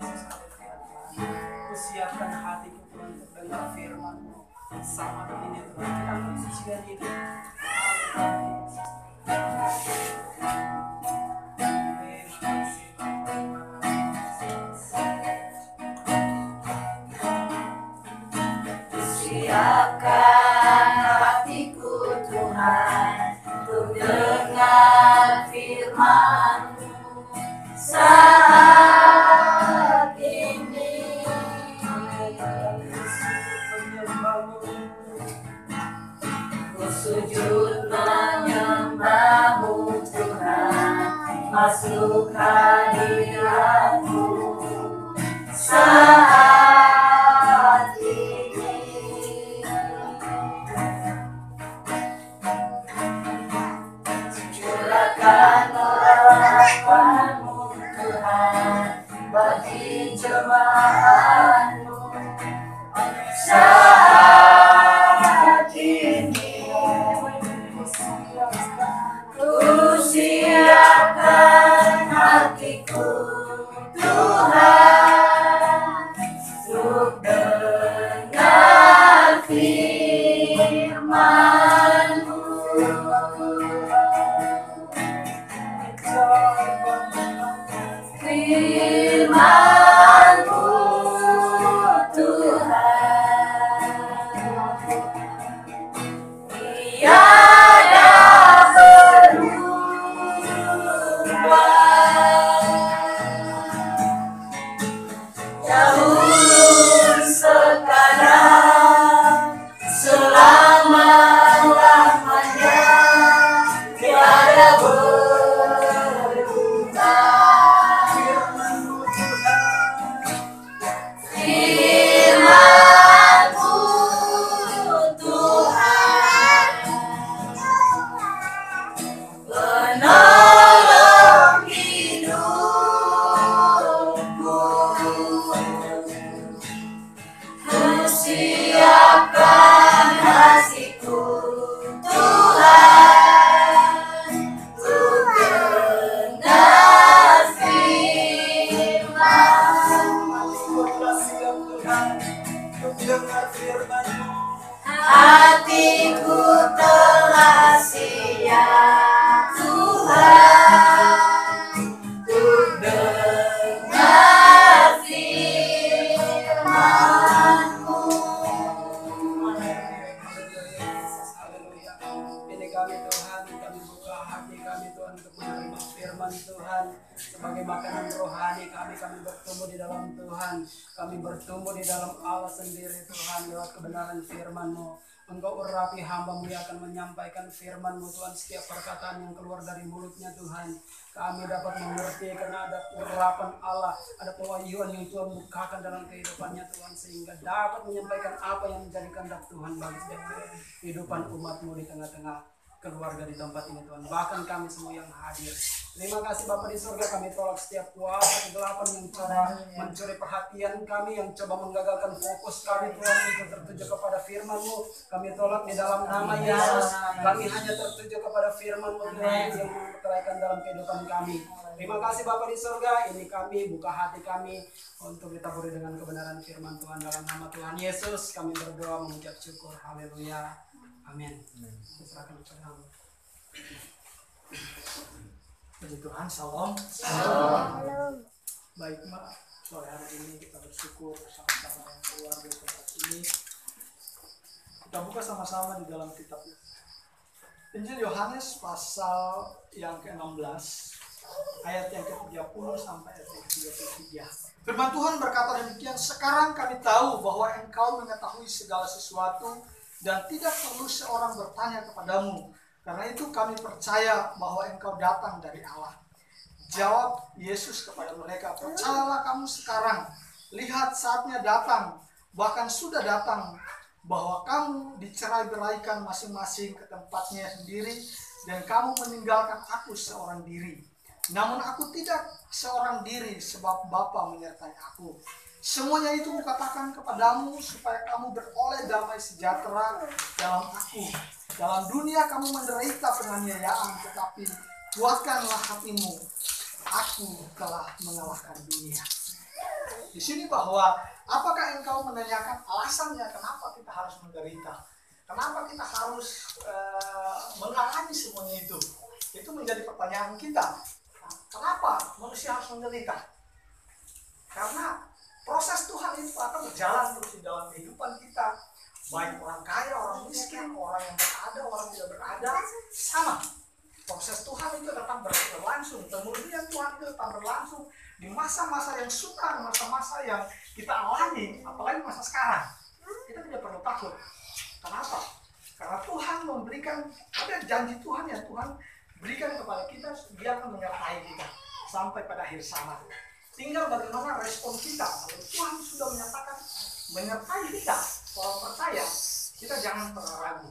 Yesus. Haleluya. Kusiapkan hatiku Tuhan untuk dengar firman-Mu. Sama ini Tuhan, kita khususkan ini. Siapkan hatiku Tuhan untuk dengar firman-Mu saat ini. Ku sujud menyembah-Mu Tuhan, masuk hadirat-Mu saat ini. Curahkan rahmat-Mu Tuhan bagi jemaat-Mu saat ini. Ku siapkan hatiku Tuhan untuk dengar firman-Mu. Firman-Mu Tuhan, tiada berubah. Dahulu sekarang selama-lamanya tiada berubah. Firman-Mu Tuhan, penolong hidupku. Ku siapkan hatiku Tuhan untuk dengar firman-Mu. Hatiku telah siap Tuhan untuk dengar firman-Mu. Haleluya. Ini kami Tuhan, kami buka hati kami Tuhan untuk menerima firman Tuhan sebagai makanan rohani kami bertumbuh di dalam Tuhan, kami bertumbuh di dalam Allah sendiri Tuhan lewat kebenaran firman-Mu. Engkau urapi hamba-Mu yang akan menyampaikan firman-Mu Tuhan, setiap perkataan yang keluar dari mulutnya Tuhan kami dapat mengerti karena ada urapan Allah, ada pewahyuan yang Tuhan bukakan dalam kehidupannya Tuhan, sehingga dapat menyampaikan apa yang menjadi kehendak Tuhan bagi setiap kehidupan umat-Mu di tengah-tengah keluarga di tempat ini Tuhan, bahkan kami semua yang hadir. Terima kasih Bapa di surga, kami tolak setiap kuasa kegelapan yang coba mencuri perhatian kami, yang coba menggagalkan fokus kami Tuhan untuk tertuju kepada firman-Mu. Kami tolak di dalam nama Yesus, kami hanya tertuju kepada firman-Mu Tuhan yang memperkerakan dalam kehidupan kami. Terima kasih Bapa di surga, ini kami buka hati kami untuk ditaburi dengan kebenaran firman Tuhan. Dalam nama Tuhan Yesus kami berdoa mengucap syukur. Haleluya. Amin. Serahkan kepadamu. Puji Tuhan, salam. Shalom. Baik Mbak, sore hari ini kita bersyukur bersama-sama yang keluar dari tempat ini. Kita buka sama-sama di dalam kitab Injil Yohanes pasal yang ke-16 ayat yang ke-30 sampai ayat yang ke-33. Firman Tuhan berkata demikian, sekarang kami tahu bahwa engkau mengetahui segala sesuatu dan tidak perlu seorang bertanya kepadamu. Karena itu kami percaya bahwa engkau datang dari Allah. Jawab Yesus kepada mereka, percayalah kamu sekarang. Lihat saatnya datang, bahkan sudah datang, bahwa kamu dicerai-beraikan masing-masing ke tempatnya sendiri, dan kamu meninggalkan aku seorang diri. Namun aku tidak seorang diri, sebab Bapa menyertai aku. Semuanya itu kukatakan kepadamu supaya kamu beroleh damai sejahtera dalam aku. Dalam dunia kamu menderita penganiayaan, tetapi kuatkanlah hatimu. Aku telah mengalahkan dunia. di sini bahwa apakah engkau menanyakan alasannya kenapa kita harus menderita? Kenapa kita harus mengalami semuanya itu? Itu menjadi pertanyaan kita. Kenapa manusia harus menderita? Karena proses Tuhan itu akan berjalan terus di dalam kehidupan kita. Baik orang kaya, orang miskin, orang yang berada, orang tidak berada, sama. Proses Tuhan itu tetap berlangsung. Kemudian Tuhan itu tetap berlangsung di masa-masa yang sukar, masa-masa yang kita alami, apalagi masa sekarang. Kita tidak perlu takut. Kenapa? Karena Tuhan memberikan, ada janji Tuhan yang Tuhan berikan kepada kita, Dia akan menyertai kita sampai pada akhir zaman. Tinggal bagaimana respon kita. Kalau Tuhan sudah menyatakan menyertai kita, orang percaya, kita jangan pernah ragu.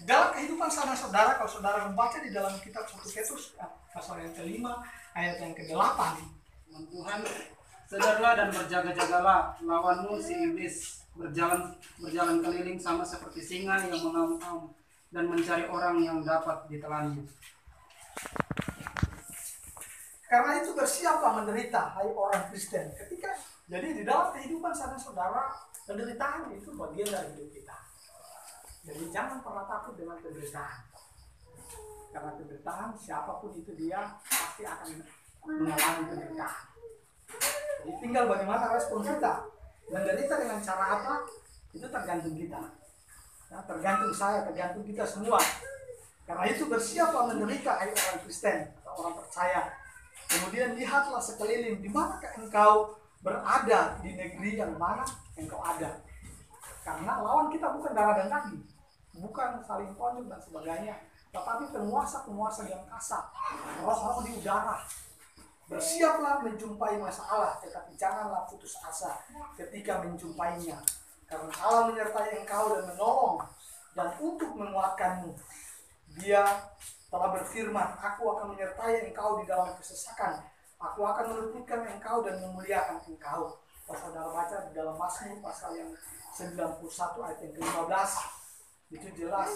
Dalam kehidupan saudara, kalau saudara membaca di dalam kitab 1 Petrus pasal yang ke-5 ayat yang ke-8, Tuhan, sadarlah dan berjaga-jagalah, lawanmu si iblis berjalan keliling sama seperti singa yang mengaum-ngaum dan mencari orang yang dapat ditelannya. karena itu bersiaplah menderita, hai orang Kristen. Jadi di dalam kehidupan saudara, penderitaan itu bagian dari hidup kita. Jadi jangan pernah takut dengan penderitaan. Karena penderitaan, siapapun itu dia pasti akan mengalami penderitaan. Jadi tinggal bagaimana respon kita. Menderita dengan cara apa, itu tergantung kita. Nah, tergantung saya, tergantung kita semua. Karena itu bersiaplah menderita, hai orang Kristen atau orang percaya. Kemudian lihatlah sekeliling, di manakah engkau berada, di negeri yang mana engkau ada. Karena lawan kita bukan darah dan daging, bukan saling tonjok dan sebagainya, tetapi penguasa-penguasa yang kasar, roh-roh di udara. Bersiaplah menjumpai masalah, tetapi janganlah putus asa ketika menjumpainya. Karena Allah menyertai engkau dan menolong, dan untuk menguatkanmu. Dia telah berfirman, aku akan menyertai engkau di dalam kesesakan. Aku akan meluputkan engkau dan memuliakan engkau. Kalau saudara baca di dalam Mazmur pasal yang 91 ayat yang ke-15, itu jelas.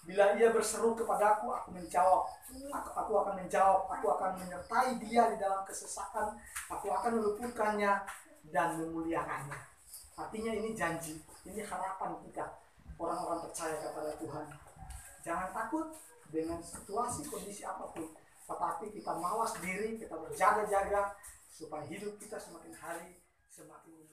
Bila ia berseru kepadaku, aku menjawab. Aku akan menjawab. Aku akan menyertai dia di dalam kesesakan. Aku akan meluputkannya dan memuliakannya. Artinya ini janji, ini harapan kita, orang-orang percaya kepada Tuhan. Jangan takut dengan situasi, kondisi apapun. Tetapi kita mawas diri, kita berjaga-jaga supaya hidup kita semakin hari semakin